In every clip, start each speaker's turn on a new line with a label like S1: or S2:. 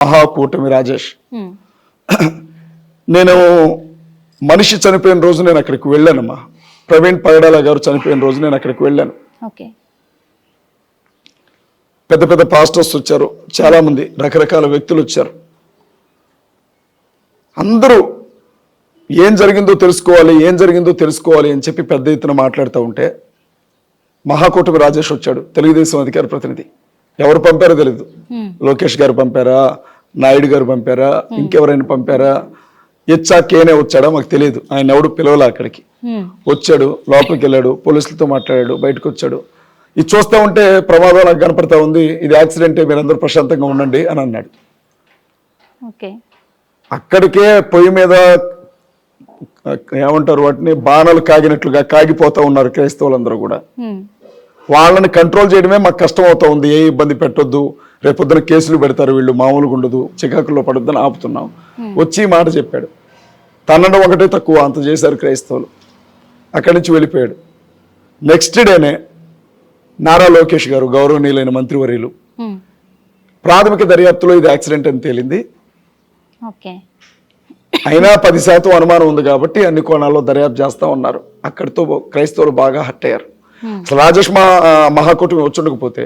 S1: మహాకూటమి రాజేష్. నేను మనిషి చనిపోయిన రోజు నేను అక్కడికి వెళ్ళానమ్మా. ప్రవీణ్ పగడాల గారు చనిపోయిన రోజు నేను అక్కడికి వెళ్ళాను. పెద్ద పెద్ద పాస్టర్స్ వచ్చారు, చాలా మంది రకరకాల వ్యక్తులు వచ్చారు. అందరూ ఏం జరిగిందో తెలుసుకోవాలి అని చెప్పి పెద్ద ఎత్తున మాట్లాడుతూ ఉంటే మహాకూటమి రాజేష్ వచ్చాడు, తెలుగుదేశం అధికార ప్రతినిధి. ఎవరు పంపారో తెలీదు, లోకేష్ గారు పంపారా, నాయుడు గారు పంపారా, ఇంకెవరైనా పంపారా, కేనే వచ్చాడా మాకు తెలియదు. ఆయన ఎవడు పిలవలా. అక్కడికి వచ్చాడు, లోపలికి వెళ్ళాడు, పోలీసులతో మాట్లాడాడు, బయటకు వచ్చాడు. ఇది చూస్తూ ఉంటే ప్రమాదం నాకు కనపడతా ఉంది, ఇది యాక్సిడెంటే, మీరందరూ ప్రశాంతంగా ఉండండి అని అన్నాడు. అక్కడికే పొయ్యి మీద ఏమంటారు వాటిని, బాణాలు కాగినట్లుగా కాగిపోతా ఉన్నారు క్రైస్తవులందరూ కూడా. వాళ్ళని కంట్రోల్ చేయడమే మాకు కష్టం అవుతా ఉంది. ఏ ఇబ్బంది పెట్టొద్దు, రేపొద్దున కేసులు పెడతారు వీళ్ళు, మామూలుగా ఉండదు, చికాకుల్లో పడొద్దని ఆపుతున్నాం. వచ్చి మాట చెప్పాడు. తనడం ఒకటే తక్కువ, అంత చేశారు క్రైస్తవులు. అక్కడి నుంచి వెళ్ళిపోయాడు. నెక్స్ట్ డేనే నారా లోకేష్ గారు, గౌరవనీయులైన మంత్రివర్యులు, ప్రాథమిక దర్యాప్తులో ఇది యాక్సిడెంట్ అని తేలింది. అయినా 10% అనుమానం ఉంది కాబట్టి అన్ని కోణాల్లో దర్యాప్తు చేస్తా ఉన్నారు. అక్కడితో క్రైస్తవులు బాగా హట్ అయ్యారు. అసలు రాజేష్ మహాకూటమి వచ్చుండకపోతే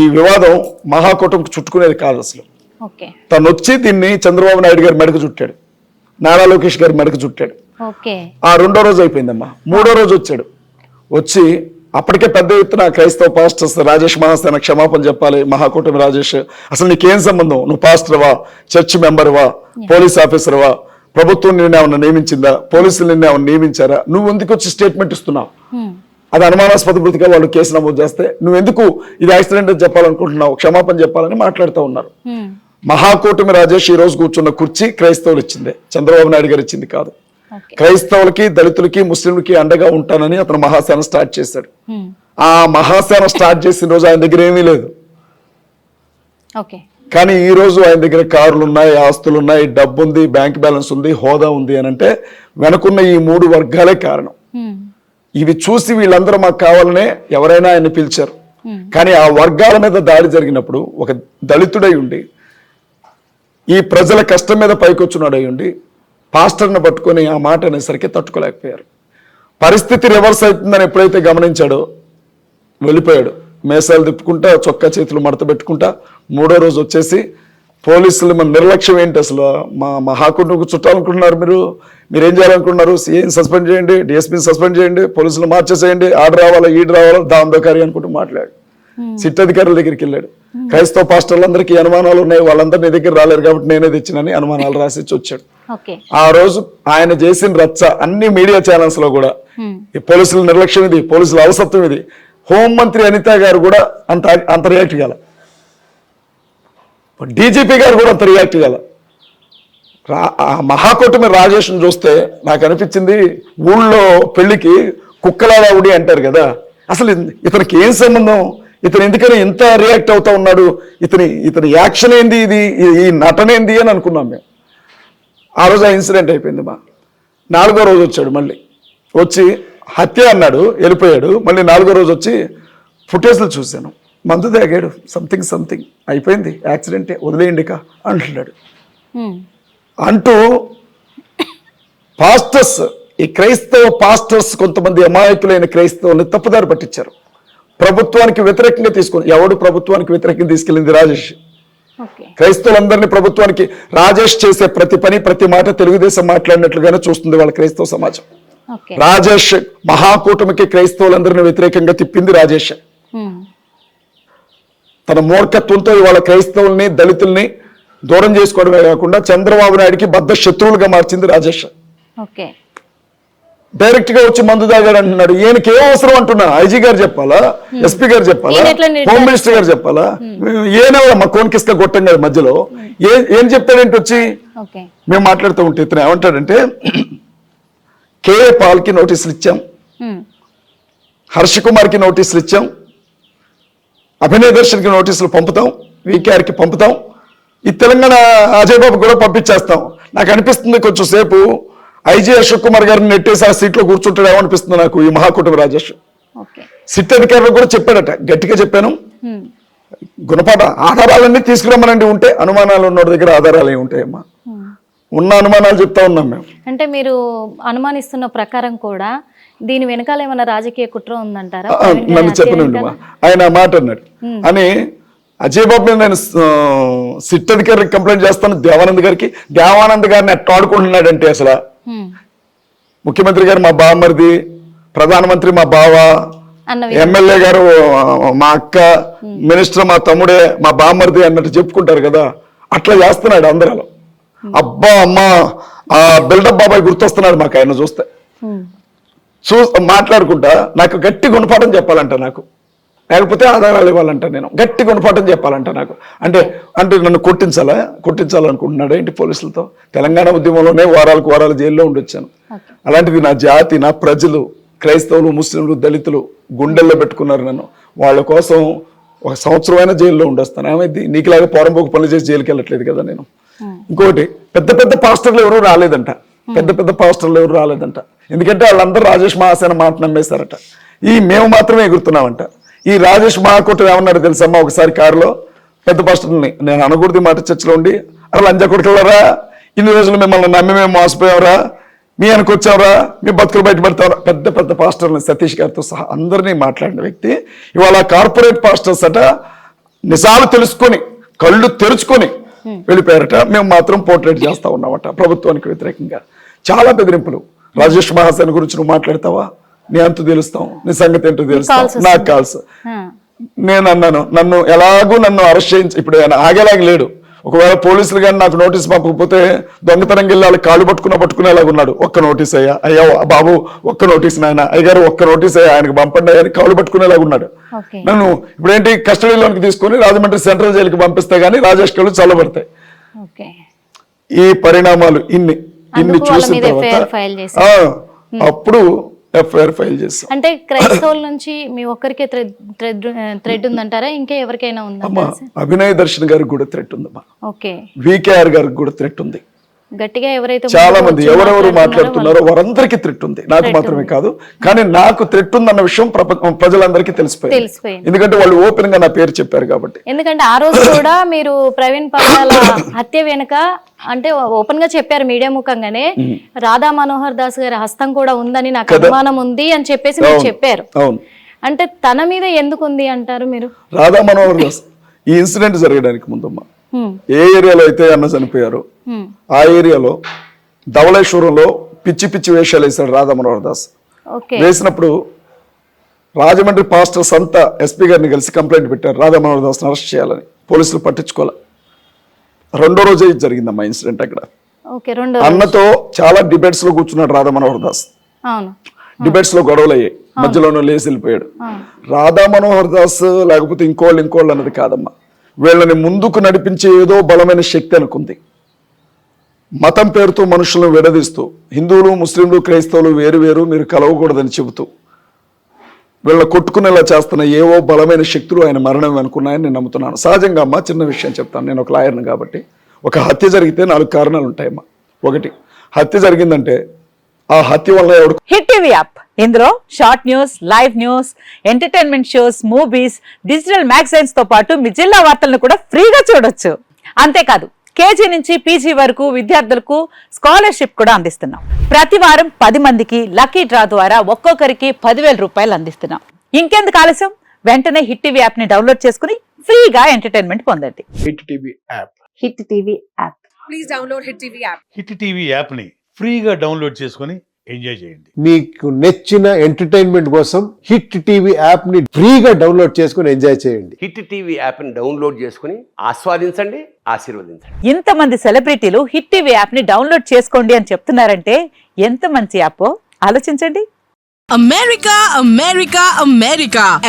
S1: ఈ వివాదం మహాకూటమికి చుట్టుకునేది కాదు. అసలు తను వచ్చి దీన్ని చంద్రబాబు నాయుడు గారి మెడకు చుట్టాడు, నారా లోకేష్ గారి మెడకు చుట్టాడు. ఆ 2వ రోజు అయిపోయిందమ్మా. 3వ రోజు వచ్చాడు. వచ్చి అప్పటికే పెద్ద ఎత్తున క్రైస్తవ పాస్టర్స్, రాజేష్ మహాసేన క్షమాపణ చెప్పాలి, మహాకూటమి రాజేష్ అసలు నీకేం సంబంధం, నువ్వు పాస్టర్వా, చర్చ్ మెంబర్వా, పోలీస్ ఆఫీసర్వా, ప్రభుత్వం నిన్నేమన్నా నియమించిందా, పోలీసులు నిన్నేమన్నా నియమించారా, నువ్వు ఎందుకు వచ్చి స్టేట్మెంట్ ఇస్తున్నావు, అది అనుమానాస్పద మృతిగా వాళ్ళు కేసు నమోదు చేస్తే నువ్వెందుకు ఇది యాక్సిడెంట్ అని చెప్పాలనుకుంటున్నావు, క్షమాపణ చెప్పాలని మాట్లాడుతూ ఉన్నారు. మహాకూటమి రాజేష్ ఈ రోజు కూర్చున్న కుర్చీ క్రైస్తవులు ఇచ్చిందే, చంద్రబాబు నాయుడు గారు ఇచ్చింది కాదు. క్రైస్తవులకి, దళితులకి, ముస్లింలకి అండగా ఉంటానని అతను మహాసేన స్టార్ట్ చేశాడు. ఆ మహాసేన స్టార్ట్ చేసిన రోజు ఆయన దగ్గర ఏమీ లేదు. కానీ ఈ రోజు ఆయన దగ్గర కార్లు ఉన్నాయి, ఆస్తులు ఉన్నాయి, డబ్బు ఉంది, బ్యాంక్ బ్యాలెన్స్ ఉంది, హోదా ఉంది అని అంటే వెనకున్న ఈ 3 వర్గాలే కారణం. ఇవి చూసి వీళ్ళందరూ మాకు కావాలనే ఎవరైనా ఆయన్ని పిలిచారు. కానీ ఆ వర్గాల మీద దాడి జరిగినప్పుడు ఒక దళితుడై ఉండి, ఈ ప్రజల కష్టం మీద పైకొచ్చున్నాడై ఉండి, పాస్టర్ని పట్టుకొని ఆ మాట అనేసరికి తట్టుకోలేకపోయారు. పరిస్థితి రివర్స్ అవుతుందని ఎప్పుడైతే గమనించాడో వెళ్ళిపోయాడు. మేసాలు తిప్పుకుంటా, చొక్కా చేతులు మడత పెట్టుకుంటా 3వ రోజు వచ్చేసి పోలీసులు మన నిర్లక్ష్యం ఏంటి, అసలు మా మహాకూటమికి చుట్టాలనుకుంటున్నారు, మీరేం చేయాలనుకుంటున్నారు, సీఎం సస్పెండ్ చేయండి, డిఎస్పీని సస్పెండ్ చేయండి, పోలీసులు మార్చేసేయండి, ఆర్డర్ రావాలా, ఈడు రావాలా, దాందోకారి అనుకుంటూ మాట్లాడు. సిట్ అధికారుల దగ్గరికి వెళ్ళాడు. క్రైస్తవ పాస్టర్లందరికీ అనుమానాలు ఉన్నాయి, వాళ్ళందరూ నీ దగ్గర రాలేరు కాబట్టి నేనే తెచ్చినని అనుమానాలు రాసి వచ్చాడు. ఆ రోజు ఆయన చేసిన రచ్చ అన్ని మీడియా ఛానల్స్ లో కూడా, పోలీసుల నిర్లక్ష్యం ఇది, పోలీసుల అవసత్వం ఇది. హోంమంత్రి అనిత గారు కూడా అంత రియాక్ట్ కాల, డీజీపీ గారు కూడా అంత రియాక్ట్ కాల. మహాకూటమి రాజేష్ను చూస్తే నాకు అనిపించింది, ఊళ్ళో పెళ్లికి కుక్కలాగా ఉడి అంటారు కదా, అసలు ఇతనికి ఏం సంబంధం, ఇతను ఎందుకని ఇంత రియాక్ట్ అవుతా ఉన్నాడు, ఇతని యాక్షన్ ఏంది, ఈ నటన ఏంది అని అనుకున్నాం మేము. ఆ రోజు ఆ ఇన్సిడెంట్ అయిపోయింది. 4వ రోజు వచ్చాడు, మళ్ళీ వచ్చి హత్య అన్నాడు, వెళ్ళిపోయాడు. మళ్ళీ 4వ రోజు వచ్చి ఫుటేజ్లు చూశాను, మందు తాగాడు, సంథింగ్ అయిపోయింది, యాక్సిడెంటే, వదిలేయండిక అంటున్నాడు. అంటూ పాస్టర్స్, ఈ క్రైస్తవ పాస్టర్స్ కొంతమంది అమాయకులైన క్రైస్తవుల్ని తప్పుదారి పట్టించారు. ప్రభుత్వానికి వ్యతిరేకంగా తీసుకొని, ఎవడు ప్రభుత్వానికి వ్యతిరేకంగా తీసుకెళ్ళింది? రాజేష్. క్రైస్తవులందరినీ ప్రభుత్వానికి, రాజేష్ చేసే ప్రతి పని, ప్రతి మాట తెలుగుదేశం మాట్లాడినట్లుగానే చూస్తుంది వాళ్ళ క్రైస్తవ సమాజం. రాజేష్ మహాకూటమికి క్రైస్తవులందరినీ వ్యతిరేకంగా తిప్పింది రాజేష్. తన మూర్ఖత్వంతో ఇవాళ క్రైస్తవుల్ని, దళితుల్ని దూరం చేసుకోవడమే కాకుండా చంద్రబాబు నాయుడికి బద్ద శత్రువులుగా మార్చింది రాజేష్. డైరెక్ట్ గా వచ్చి మందు తాగాడు అంటున్నాడు. ఈయనకి ఏం అవసరం అంటున్నా? ఐజీ గారు చెప్పాలా, ఎస్పీ గారు చెప్పాలా, హోమ్ మినిస్టర్ గారు చెప్పాలా? ఏనా మా కోన్కిస్క గొట్టం గారి మధ్యలో ఏం చెప్తాడేంటి వచ్చి? మేము మాట్లాడుతూ ఉంటే ఇతను ఏమంటాడంటే, కేఏ పాల్కి నోటీసులు ఇచ్చాం, హర్ష కుమార్కి నోటీసులు ఇచ్చాం, అభినయ దర్శన్కి నోటీసులు పంపుతాం, వీకేఆర్కి పంపుతాం, ఈ తెలంగాణ అజయ్ బాబు కూడా పంపించేస్తాం. నాకు అనిపిస్తుంది కొంచెం సేపు ఐజీ అశోక్ కుమార్ గారిని నెట్టేసి ఆ సీట్లో కూర్చుంటాడేమో అనిపిస్తుంది నాకు ఈ మహాకూటమి రాజేష్. సిట్ అధికారులు కూడా చెప్పాడట, గట్టిగా చెప్పాను, గుణపాఠం ఆధారాలన్నీ తీసుకురమ్మనండి. ఉంటే అనుమానాలు ఉన్నోడి దగ్గర ఆధారాలు ఏమి ఉంటాయమ్మా? ఉన్న అనుమానాలు చెప్తా ఉన్నాం మేము.
S2: అంటే మీరు అనుమానిస్తున్న ప్రకారం కూడా దీని వెనకాల ఏమైనా రాజకీయ కుట్ర ఉందంటారా?
S1: నన్ను చెప్పనండి, ఆయన మాట అన్నాడు అని అజయ్ బాబు మీద నేను సిట్ అధికారికి కంప్లైంట్ చేస్తాను, దేవానంద్ గారికి. దేవానంద్ గారిని ఎట్లా ఆడుకుంటున్నాడంటే అసలు ముఖ్యమంత్రి గారు మా బావమరిది, ప్రధానమంత్రి మా బావ, ఎమ్మెల్యే గారు మా అక్క, మినిస్టర్ మా తమ్ముడే, మా బావమరిది అన్నట్టు చెప్పుకుంటారు కదా, అట్లా చేస్తున్నాడు అందరూ. అబ్బా అమ్మా ఆ బిల్డప్ బాబాయ్ గుర్తొస్తున్నాడు మాకు ఆయన చూస్తే. మాట్లాడుకుంటా నాకు గట్టి గుణపాఠం చెప్పాలంట, నాకు లేకపోతే ఆధారాలు ఇవ్వాలంట, నేను గట్టి గుణపాఠం చెప్పాలంట నాకు. అంటే నన్ను కొట్టించాలనుకుంటున్నాడు ఏంటి పోలీసులతో? తెలంగాణ ఉద్యమంలోనే వారాలకు వారాలు జైల్లో ఉండొచ్చాను. అలాంటిది నా జాతి, నా ప్రజలు, క్రైస్తవులు, ముస్లింలు, దళితులు గుండెల్లో పెట్టుకున్నారు నన్ను. వాళ్ళ కోసం 1 సంవత్సరమైనా జైల్లో ఉండొస్తాను. ఏమైంది? నీకులాగా పోరంపోకు పనులు చేసి జైలుకి వెళ్ళట్లేదు కదా నేను. ఇంకోటి, పెద్ద పాస్టర్లు ఎవరు రాలేదంట, పెద్ద పాస్టర్లు ఎవరు రాలేదంట. ఎందుకంటే వాళ్ళందరూ రాజేష్ మహాసేన మాట నమ్మేశారట. మేము మాత్రమే ఎగురుతున్నామంట. ఈ రాజేష్ మహాకోట ఏమన్నాడు తెలుసమ్మా? ఒకసారి కారులో పెద్ద పాస్టర్ని, నేను అనకూడదు మాట, చర్చలో ఉండి, అలా లంజా కొడుకులరా, ఇన్ని రోజులు మిమ్మల్ని నమ్మి మేము మోసపోయావరా, మీ వెనక వచ్చావరా, మీ బతుకులు బయట పెడతావరా, పెద్ద పాస్టర్ని సతీష్ గారితో సహా అందరినీ మాట్లాడిన వ్యక్తి ఇవాళ కార్పొరేట్ పాస్టర్స్ అట నిజాలు తెలుసుకొని కళ్ళు తెరుచుకొని వెళ్ళిపోయారట. మేము మాత్రం పోర్ట్రేట్ చేస్తా ఉన్నామట ప్రభుత్వానికి వ్యతిరేకంగా. చాలా బెదిరింపులు. రాజేష్ మహాసేన గురించి నువ్వు మాట్లాడతావా, నీ అంతు తెలుస్తాం, నీ సంగతి ఏంటో తెలుస్తాం, నాకు కాల్స్. నేను అన్నాను, నన్ను అరెస్ట్ చేయించి ఇప్పుడు ఆయన ఆగేలాగా లేడు. ఒకవేళ పోలీసులు కానీ నాకు నోటీస్ పంపకపోతే దొంగతనం వెళ్ళి కాళ్ళు పట్టుకునేలాగా ఉన్నాడు. ఒక్క నోటీస్ అయ్యా బాబు, ఒక్క నోటీస్ నాయన, అయ్యగారు ఒక్క నోటీస్ అయ్యా ఆయనకు పంపండి అని కాళ్ళు పట్టుకునేలాగా ఉన్నాడు. నన్ను ఇప్పుడేంటి కస్టడీలోకి తీసుకొని రాజమండ్రి సెంట్రల్ జైలుకి పంపిస్తే గానీ రాజేష్ కళ్ళు చల్లబడతాయి. ఈ పరిణామాలు ఇన్ని చూసిన తర్వాత అప్పుడు ఎఫ్ఐఆర్ ఫైల్ చేస్తాం.
S2: అంటే క్రైస్తవుల నుంచి మీ ఒక్కరికే థ్రెడ్ ఉందంటారా, ఇంకా ఎవరికైనా ఉందా?
S1: అభినయ్ దర్శన్ గారికి కూడా థ్రెట్ ఉందమ్మా.
S2: ఓకే.
S1: వికేఆర్ గారికి కూడా థ్రెట్ ఉంది.
S2: గట్టిగా ఎవరైతే
S1: చాలా మంది ఎవరెవరు మాట్లాడుతున్నారో వారందరికీ థ్రెట్ ఉంది, నాకు మాత్రమే కాదు. కానీ నాకు థ్రెట్ ఉందన్న విషయం ప్రజలందరికీ తెలిసిపోయింది. ఎందుకంటే వాళ్ళు ఓపెన్ గా నా పేరు చెప్పారు కాబట్టి.
S2: ఎందుకంటే ఆ రోజు కూడా మీరు ప్రవీణ్ పగడాల హత్య వెనుక అంటే ఓపెన్ గా చెప్పారు మీడియా ముఖంగానే, రాధా మనోహర్ దాస్ గారి హస్తం కూడా ఉందని నాకు అనుమానం ఉంది అని చెప్పేసి మీరు చెప్పారు. అంటే తన మీద ఎందుకు ఉంది అంటారు మీరు?
S1: రాధా మనోహర్ దాస్ ఈ ఇన్సిడెంట్ జరగడానికి ముందమ్మా ఏ ఏరియాలో అయితే అన్న చనిపోయారో ఆ ఏరియాలో ధవళేశ్వరంలో పిచ్చి వేషాలు వేశాడు రాధా మనోహర్ దాస్. వేసినప్పుడు రాజమండ్రి పాస్టర్స్ అంతా ఎస్పీ గారిని కలిసి కంప్లైంట్ పెట్టారు రాధా మనోహర్ దాస్ని అరెస్ట్ చేయాలని. పోలీసులు పట్టించుకోవాలి. 2వ రోజే జరిగిందమ్మా ఇన్సిడెంట్. అక్కడ అన్నతో చాలా డిబేట్స్ లో కూర్చున్నాడు రాధా మనోహర్ దాస్. డిబేట్స్ లో గొడవలు అయ్యాయి, మధ్యలోనూ లేచి వెళ్ళిపోయాడు. రాధా మనోహర్ దాస్ లేకపోతే ఇంకోళ్ళు అన్నది కాదమ్మా, వీళ్ళని ముందుకు నడిపించే ఏదో బలమైన శక్తి అనుకుంది. మతం పేరుతో మనుషులను విడదీస్తూ హిందువులు, ముస్లింలు, క్రైస్తవులు వేరు మీరు కలవకూడదని చెబుతూ వీళ్ళ కొట్టుకునేలా చేస్తున్న ఏవో బలమైన శక్తులు ఆయన మరణం అనుకున్నాయని నేను నమ్ముతున్నాను. సహజంగా అమ్మా చిన్న విషయం చెప్తాను, నేను ఒక లాయర్ని కాబట్టి. ఒక హత్య జరిగితే 4 కారణాలు ఉంటాయమ్మా. ఒకటి, హత్య జరిగిందంటే ఆ హత్య వల్ల
S3: హిట్ టీవీ యాప్, ఇందులో short news, live news, entertainment shows, movies, digital magazines తో పాటు మీ జిల్లా వార్తలను కూడా ఫ్రీగా చూడొచ్చు. అంతేకాదు కేజీ నుంచి పీజీ వరకు విద్యార్థులకు స్కాలర్షిప్ కూడా అందిస్తున్నాం. ప్రతి వారం 10 మందికి లక్కీ డ్రా ద్వారా ఒక్కొక్కరికి 10,000 రూపాయలు అందిస్తున్నాం. ఇంకెందుకు ఆలస్యం, వెంటనే హిట్ టీవీ యాప్ ని డౌన్లోడ్ చేసుకుని ఫ్రీగా ఎంటర్టైన్మెంట్ పొందండి.
S1: Hit TV app.
S3: Hit TV app.
S4: Please download hit TV app.
S5: Hit TV app ని ఫ్రీగా డౌన్లోడ్ చేసుకుని ఎంజాయ్ చేయండి.
S6: మీకు నచ్చిన ఎంటర్టైన్మెంట్ కోసం హిట్ టీవీ యాప్ ని ఫ్రీగా డౌన్లోడ్ చేసుకుని ఎంజాయ్ చేయండి.
S7: హిట్ టీవీ యాప్ ని డౌన్లోడ్ చేసుకుని ఆస్వాదించండి, ఆశీర్వదించండి.
S3: ఇంతమంది సెలబ్రిటీలు హిట్ టీవీ యాప్ ని డౌన్లోడ్ చేసుకోండి అని చెప్తున్నారంటే ఎంత మంచి యాప్ ఆలోచించండి.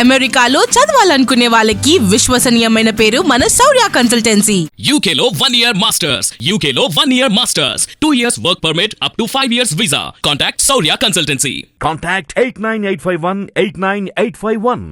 S4: అమెరికాలో చదవాలనుకునే వాళ్ళకి విశ్వసనీయమైన పేరు మన శౌర్య కన్సల్టెన్సీ.
S8: UK లో 1 year masters, UK లో 1 year masters, 2 years work permit up to 5 years visa. Contact Saurya Consultancy.
S9: Contact 89851 89851.